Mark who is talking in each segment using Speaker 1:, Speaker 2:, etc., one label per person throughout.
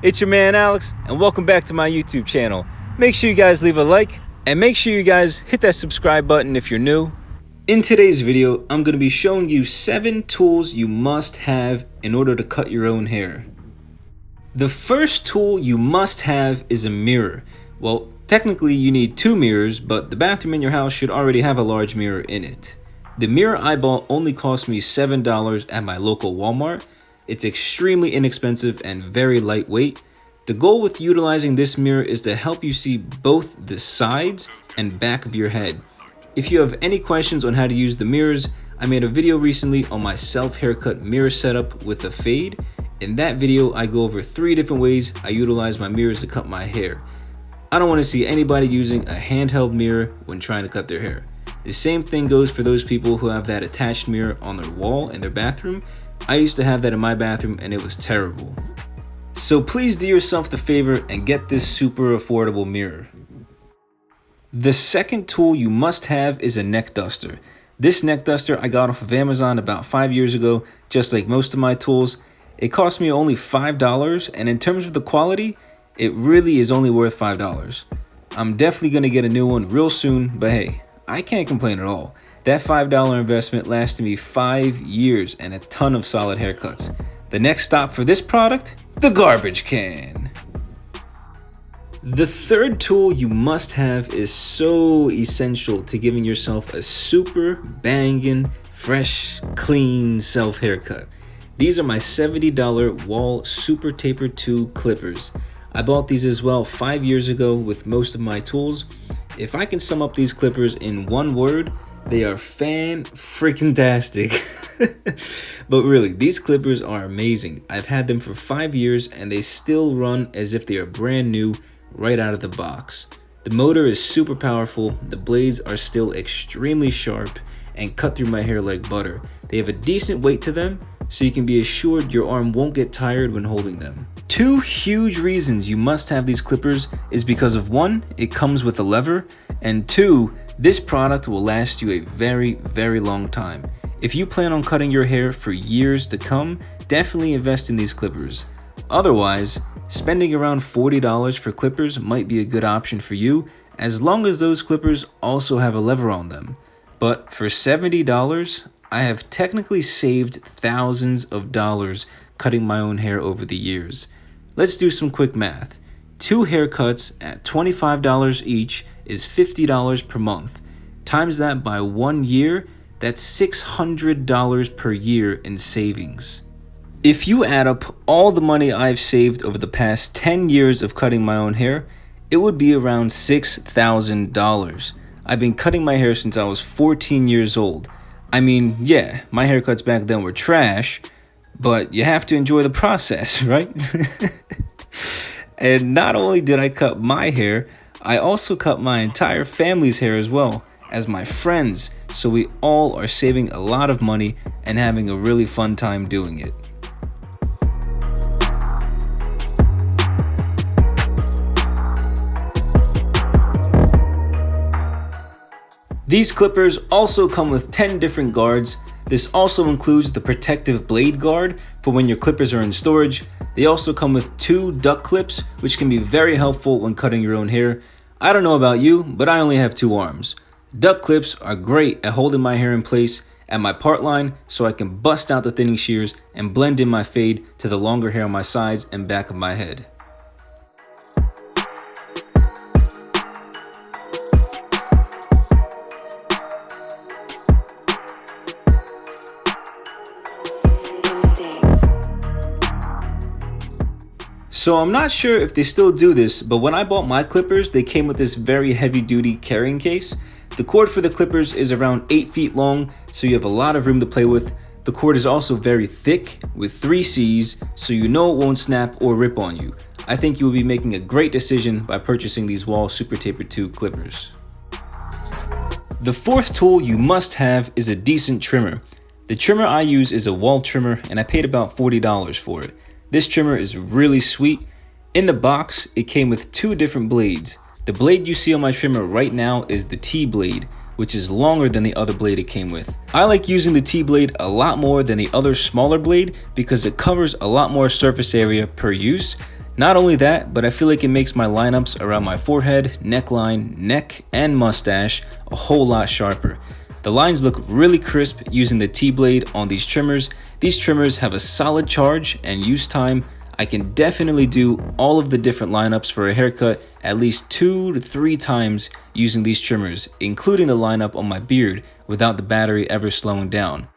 Speaker 1: It's your man Alex, and welcome back to my YouTube channel. Make sure you guys leave a like, and make sure you guys hit that subscribe button if you're new. In today's video, I'm going to be showing you 7 tools you must have in order to cut your own hair. The first tool you must have is a mirror. Well, technically you need 2 mirrors, but the bathroom in your house should already have a large mirror in it. The mirror I bought only cost me $7 at my local Walmart. It's extremely inexpensive and very lightweight. The goal with utilizing this mirror is to help you see both the sides and back of your head. If you have any questions on how to use the mirrors, I made a video recently on my self-haircut mirror setup with a fade. In that video, I go over 3 different ways I utilize my mirrors to cut my hair. I don't want to see anybody using a handheld mirror when trying to cut their hair. The same thing goes for those people who have that attached mirror on their wall in their bathroom. I used to have that in my bathroom and it was terrible. So please do yourself the favor and get this super affordable mirror. The second tool you must have is a neck duster. This neck duster I got off of Amazon about 5 years ago, just like most of my tools. It cost me only $5, and in terms of the quality, it really is only worth $5. I'm definitely going to get a new one real soon, but hey, I can't complain at all. That $5 investment lasted me 5 years and a ton of solid haircuts. The next stop for this product? The garbage can. The third tool you must have is so essential to giving yourself a super banging, fresh, clean self haircut. These are my $70 WAHL Super Taper 2 clippers. I bought these as well 5 years ago with most of my tools. If I can sum up these clippers in one word, they are fan-freaking-tastic. But really, these clippers are amazing. I've had them for 5 years and they still run as if they are brand new right out of the box. The motor is super powerful, the blades are still extremely sharp and cut through my hair like butter. They have a decent weight to them, so you can be assured your arm won't get tired when holding them. 2 huge reasons you must have these clippers is because of 1, it comes with a lever, and 2, this product will last you a very, very long time. If you plan on cutting your hair for years to come, definitely invest in these clippers. Otherwise, spending around $40 for clippers might be a good option for you, as long as those clippers also have a lever on them. But for $70, I have technically saved thousands of dollars cutting my own hair over the years. Let's do some quick math. 2 haircuts at $25 each is $50 per month. Times that by 1 year, that's $600 per year in savings. If you add up all the money I've saved over the past 10 years of cutting my own hair, it would be around $6,000. I've been cutting my hair since I was 14 years old. I mean, yeah, my haircuts back then were trash, but you have to enjoy the process, right? And not only did I cut my hair, I also cut my entire family's hair as well as my friends, so we all are saving a lot of money and having a really fun time doing it. These clippers also come with 10 different guards. This also includes the protective blade guard for when your clippers are in storage. They also come with 2 duck clips, which can be very helpful when cutting your own hair. I don't know about you, but I only have 2 arms. Duck clips are great at holding my hair in place at my part line so I can bust out the thinning shears and blend in my fade to the longer hair on my sides and back of my head. So I'm not sure if they still do this, but when I bought my clippers, they came with this very heavy duty carrying case. The cord for the clippers is around 8 feet long, so you have a lot of room to play with. The cord is also very thick with 3 C's, so you know it won't snap or rip on you. I think you will be making a great decision by purchasing these WAHL Super Taper 2 clippers. The fourth tool you must have is a decent trimmer. The trimmer I use is a WAHL trimmer and I paid about $40 for it. This trimmer is really sweet. In the box, it came with 2 different blades. The blade you see on my trimmer right now is the T blade, which is longer than the other blade it came with. I like using the T blade a lot more than the other smaller blade because it covers a lot more surface area per use. Not only that, but I feel like it makes my lineups around my forehead, neckline, neck, and mustache a whole lot sharper. The lines look really crisp using the T-blade on these trimmers. These trimmers have a solid charge and use time. I can definitely do all of the different lineups for a haircut at least 2 to 3 times using these trimmers, including the lineup on my beard without the battery ever slowing down.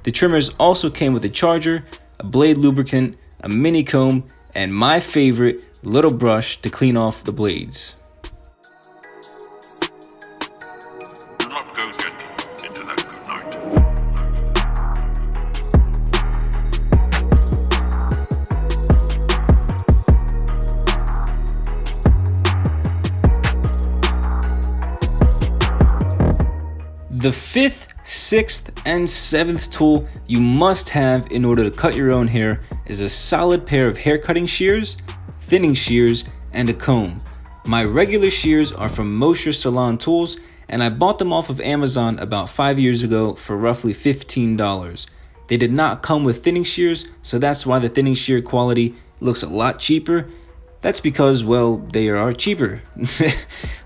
Speaker 1: The trimmers also came with a charger, a blade lubricant, a mini comb, and my favorite, little brush to clean off the blades.
Speaker 2: Do not go get into that good night.
Speaker 1: The 5th, 6th, and 7th tool you must have in order to cut your own hair is a solid pair of hair cutting shears, thinning shears, and a comb. My regular shears are from Mosher Salon tools, and I bought them off of Amazon about 5 years ago for roughly $15. They did not come with thinning shears, so that's why the thinning shear quality looks a lot cheaper. That's because, well, they are cheaper.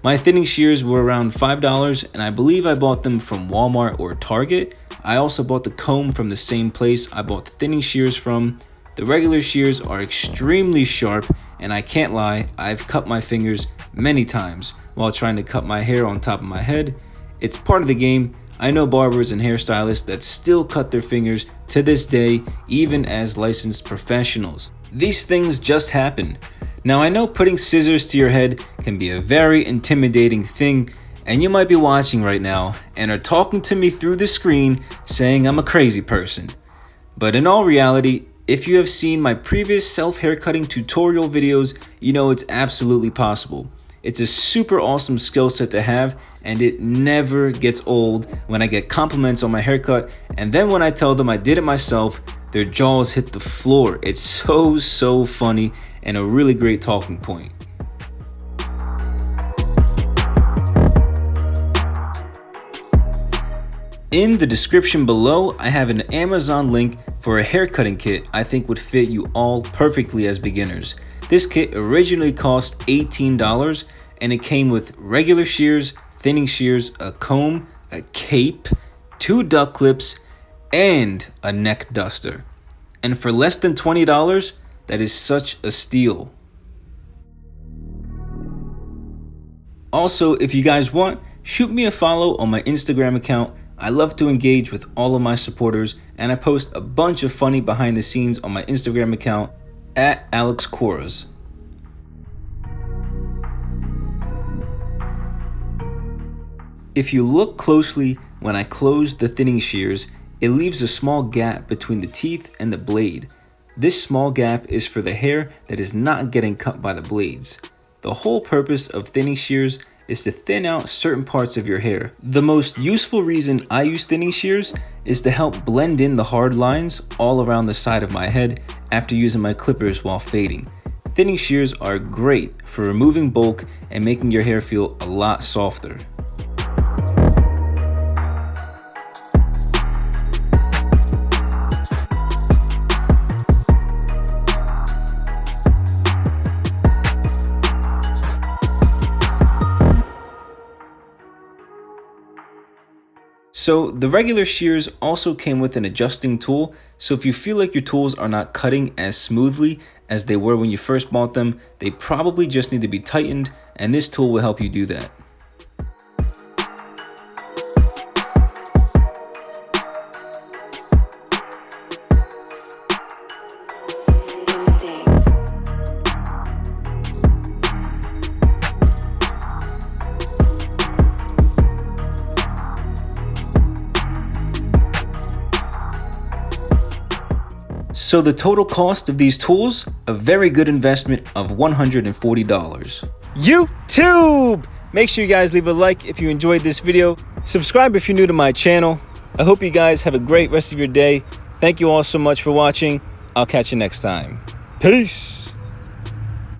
Speaker 1: My thinning shears were around $5, and I believe I bought them from Walmart or Target. I also bought the comb from the same place I bought the thinning shears from. The regular shears are extremely sharp, and I can't lie, I've cut my fingers many times while trying to cut my hair on top of my head. It's part of the game. I know barbers and hairstylists that still cut their fingers to this day, even as licensed professionals. These things just happen. Now, I know putting scissors to your head can be a very intimidating thing, and you might be watching right now and are talking to me through the screen saying I'm a crazy person. But in all reality, if you have seen my previous self-haircutting tutorial videos, you know it's absolutely possible. It's a super awesome skill set to have, and it never gets old when I get compliments on my haircut, and then when I tell them I did it myself, their jaws hit the floor. It's so funny and a really great talking point. In the description below, I have an Amazon link for a haircutting kit I think would fit you all perfectly as beginners. This kit originally cost $18, and it came with regular shears, thinning shears, a comb, a cape, 2 duck clips, and a neck duster. And for less than $20, that is such a steal. Also, if you guys want, shoot me a follow on my Instagram account. I love to engage with all of my supporters, and I post a bunch of funny behind the scenes on my Instagram account at Alex Kouras. If you look closely when I close the thinning shears, it leaves a small gap between the teeth and the blade. This small gap is for the hair that is not getting cut by the blades. The whole purpose of thinning shears is to thin out certain parts of your hair. The most useful reason I use thinning shears is to help blend in the hard lines all around the side of my head after using my clippers while fading. Thinning shears are great for removing bulk and making your hair feel a lot softer. So the regular shears also came with an adjusting tool, so if you feel like your tools are not cutting as smoothly as they were when you first bought them, they probably just need to be tightened, and this tool will help you do that. So the total cost of these tools, a very good investment of $140. YouTube. Make sure you guys leave a like if you enjoyed this video. Subscribe if you're new to my channel. I hope you guys have a great rest of your day. Thank you all so much for watching. I'll catch you next time. Peace.